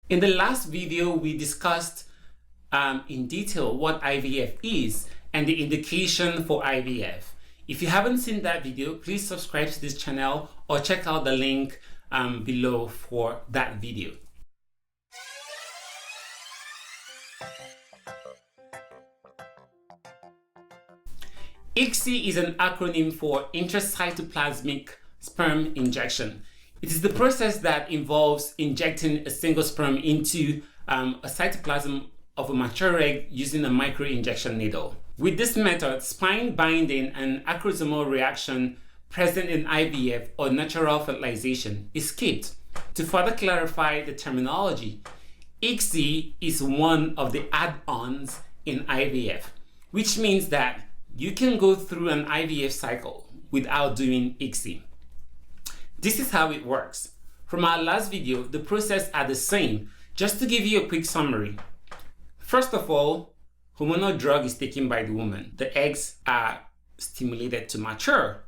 In the last video, we discussed in detail what IVF is and the indication for IVF. If you haven't seen that video, please subscribe to this channel or check out the link below for that video. ICSI is an acronym for Intracytoplasmic sperm injection. It is the process that involves injecting a single sperm into a cytoplasm of a mature egg using a micro-injection needle. With this method, spine binding and acrosomal reaction present in IVF or natural fertilization is skipped. To further clarify the terminology, ICSI is one of the add-ons in IVF, which means that you can go through an IVF cycle without doing ICSI. This is how it works. From our last video, the process are the same. Just to give you a quick summary. First of all, hormonal drug is taken by the woman. The eggs are stimulated to mature.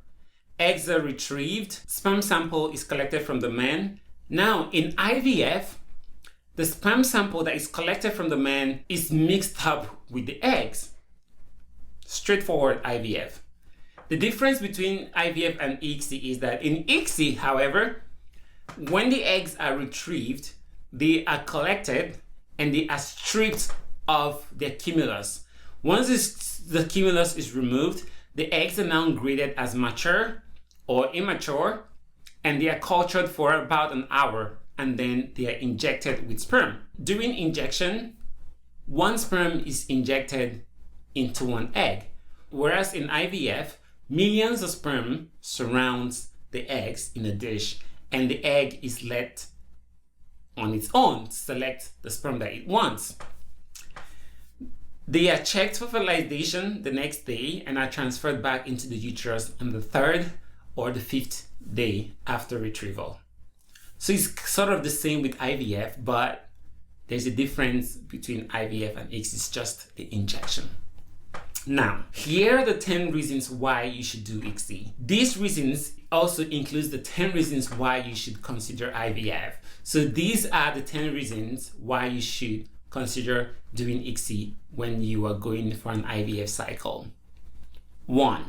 Eggs are retrieved. Sperm sample is collected from the man. Now, in IVF, the sperm sample that is collected from the man is mixed up with the eggs. Straightforward IVF. The difference between IVF and ICSI is that in ICSI, however, when the eggs are retrieved, they are collected and they are stripped of their cumulus. Once the cumulus is removed, the eggs are now graded as mature or immature, and they are cultured for about an hour, and then they are injected with sperm. During injection, one sperm is injected into one egg, whereas in IVF, millions of sperm surrounds the eggs in a dish, and the egg is let on its own to select the sperm that it wants. They are checked for fertilization the next day and are transferred back into the uterus on the third or the fifth day after retrieval. So it's sort of the same with IVF, but there's a difference between IVF and ICSI. It's just the injection. Now, here are the 10 reasons why you should do ICSI. These reasons also includes the 10 reasons why you should consider IVF. So these are the 10 reasons why you should consider doing ICSI when you are going for an IVF cycle. 1.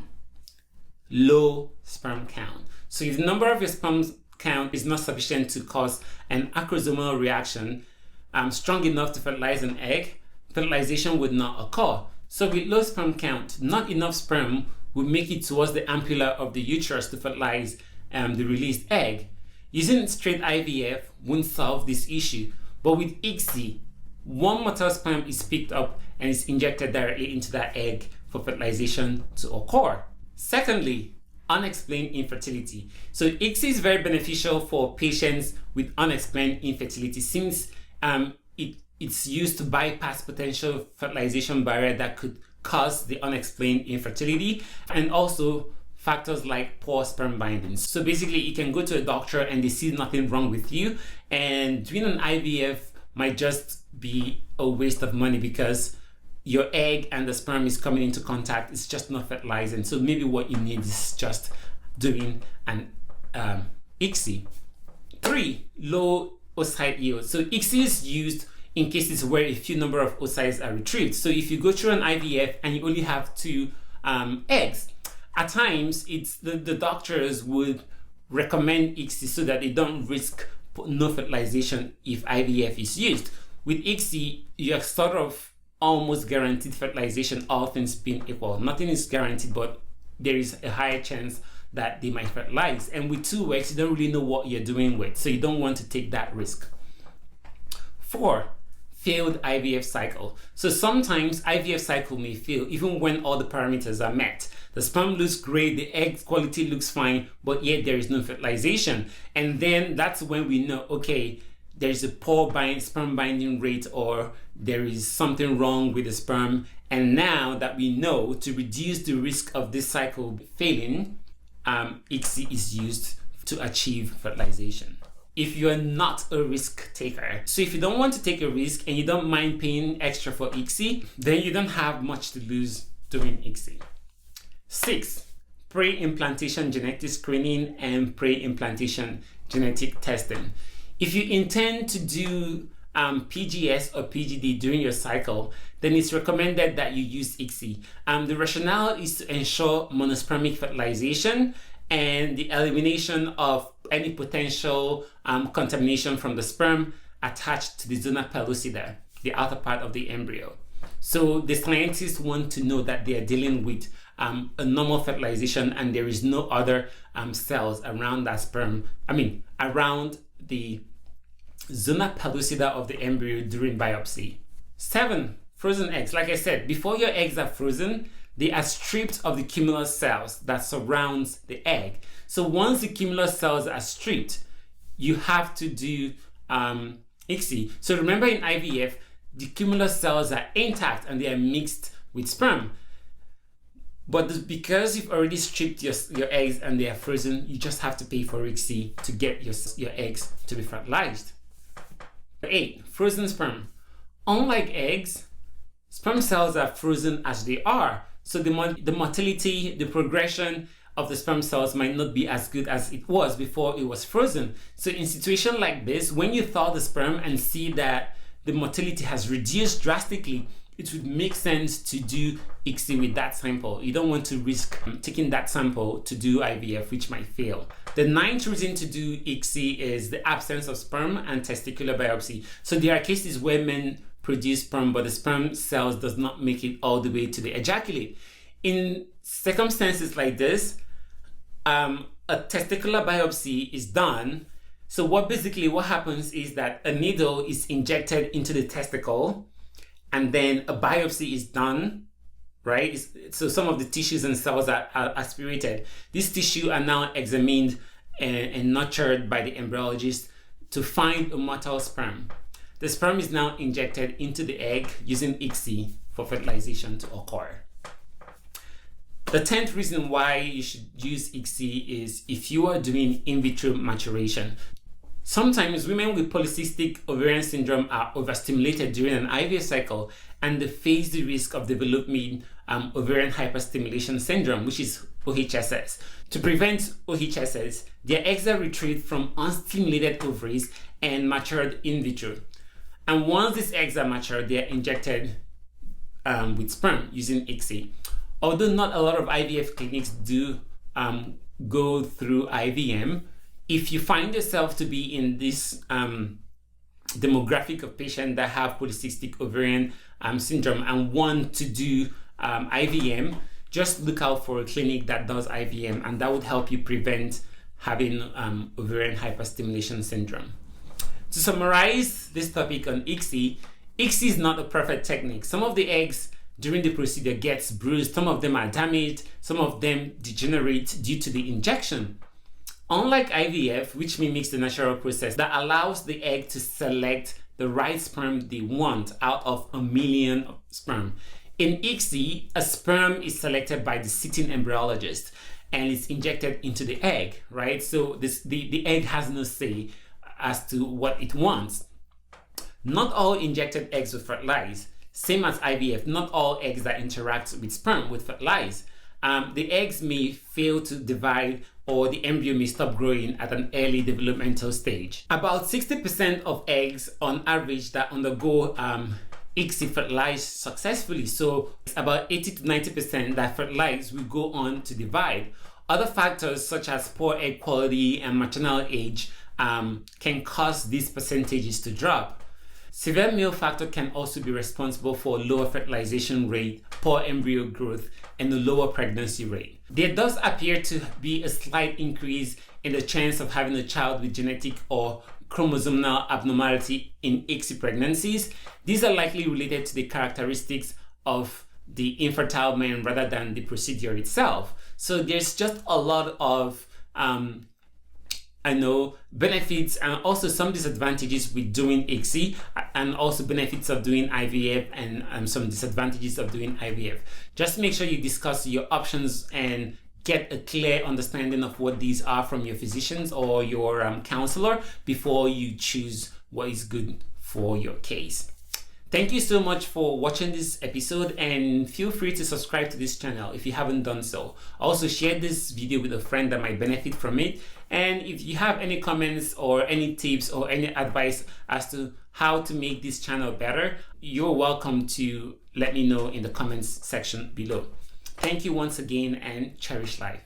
Low sperm count. So if the number of your sperm count is not sufficient to cause an acrosomal reaction strong enough to fertilize an egg, fertilization would not occur. So with low sperm count, not enough sperm will make it towards the ampulla of the uterus to fertilize the released egg. Using straight IVF won't solve this issue, but with ICSI, one mature sperm is picked up and is injected directly into that egg for fertilization to occur. Secondly, unexplained infertility. So ICSI is very beneficial for patients with unexplained infertility since it's used to bypass potential fertilization barrier that could cause the unexplained infertility, and also factors like poor sperm binding. So basically, you can go to a doctor and they see nothing wrong with you, and doing an IVF might just be a waste of money because your egg and the sperm is coming into contact. It's just not fertilizing. So maybe what you need is just doing an ICSI. 3. Low oocyte yield. So ICSI is used in cases where a few number of oocytes are retrieved. So if you go through an IVF and you only have 2 eggs, at times it's the doctors would recommend ICSI so that they don't risk no fertilization if IVF is used. With ICSI, you're sort of almost guaranteed fertilization, all things being equal. Nothing is guaranteed, but there is a higher chance that they might fertilize. And with 2 eggs, you don't really know what you're doing with, so you don't want to take that risk. 4. Failed IVF cycle. So sometimes IVF cycle may fail even when all the parameters are met. The sperm looks great, the egg quality looks fine, but yet there is no fertilization. And then that's when we know, okay, there's a poor sperm binding rate, or there is something wrong with the sperm. And now that we know, to reduce the risk of this cycle failing, ICSI is used to achieve fertilization. If you're not a risk taker, so if you don't want to take a risk and you don't mind paying extra for ICSI, then you don't have much to lose doing ICSI. 6. Pre-implantation genetic screening and pre-implantation genetic testing. If you intend to do PGS or PGD during your cycle, then it's recommended that you use ICSI. The rationale is to ensure monospermic fertilization and the elimination of any potential contamination from the sperm attached to the zona pellucida, the outer part of the embryo. So the scientists want to know that they are dealing with a normal fertilization and there is no other cells around that sperm, around the zona pellucida of the embryo during biopsy. 7, frozen eggs. Like I said, before your eggs are frozen, they are stripped of the cumulus cells that surrounds the egg. So once the cumulus cells are stripped, you have to do ICSI. So remember, in IVF, the cumulus cells are intact and they are mixed with sperm. But because you've already stripped your eggs and they are frozen, you just have to pay for ICSI to get your eggs to be fertilized. 8, frozen sperm. Unlike eggs, sperm cells are frozen as they are. So the motility, the progression of the sperm cells might not be as good as it was before it was frozen. So in situations like this, when you thaw the sperm and see that the motility has reduced drastically, it would make sense to do ICSI with that sample. You don't want to risk taking that sample to do IVF, which might fail. The 9th reason to do ICSI is the absence of sperm and testicular biopsy. So there are cases where men produce sperm, but the sperm cells does not make it all the way to the ejaculate. In circumstances like this, a testicular biopsy is done. So what happens is that a needle is injected into the testicle and then a biopsy is done, right? So some of the tissues and cells are aspirated. These tissues are now examined and nurtured by the embryologist to find a motile sperm. The sperm is now injected into the egg using ICSI for fertilization to occur. The 10th reason why you should use ICSI is if you are doing in vitro maturation. Sometimes women with polycystic ovarian syndrome are overstimulated during an IVF cycle and they face the risk of developing ovarian hyperstimulation syndrome, which is OHSS. To prevent OHSS, their eggs are retrieved from unstimulated ovaries and matured in vitro. And once these eggs are matured, they are injected with sperm using ICSI. Although not a lot of IVF clinics do go through IVM, if you find yourself to be in this demographic of patients that have polycystic ovarian syndrome and want to do IVM, just look out for a clinic that does IVM, and that would help you prevent having ovarian hyperstimulation syndrome. To summarize this topic on ICSI, ICSI is not a perfect technique. Some of the eggs during the procedure gets bruised, some of them are damaged, some of them degenerate due to the injection. Unlike IVF, which mimics the natural process that allows the egg to select the right sperm they want out of a million sperm, in ICSI, a sperm is selected by the sitting embryologist and it's injected into the egg, right? So the egg has no say as to what it wants. Not all injected eggs will fertilize. Same as IVF, not all eggs that interact with sperm will fertilize. The eggs may fail to divide or the embryo may stop growing at an early developmental stage. About 60% of eggs on average that undergo ICSI fertilize successfully. So it's about 80 to 90% that fertilize will go on to divide. Other factors such as poor egg quality and maternal age can cause these percentages to drop. Severe male factor can also be responsible for lower fertilization rate, poor embryo growth, and a lower pregnancy rate. There does appear to be a slight increase in the chance of having a child with genetic or chromosomal abnormality in ICSI pregnancies. These are likely related to the characteristics of the infertile man rather than the procedure itself. So there's just a lot of benefits and also some disadvantages with doing ICSI, and also benefits of doing IVF and some disadvantages of doing IVF. Just make sure you discuss your options and get a clear understanding of what these are from your physicians or your counselor before you choose what is good for your case. Thank you so much for watching this episode, and feel free to subscribe to this channel if you haven't done so. Also, share this video with a friend that might benefit from it. And if you have any comments or any tips or any advice as to how to make this channel better, you're welcome to let me know in the comments section below. Thank you once again, and cherish life.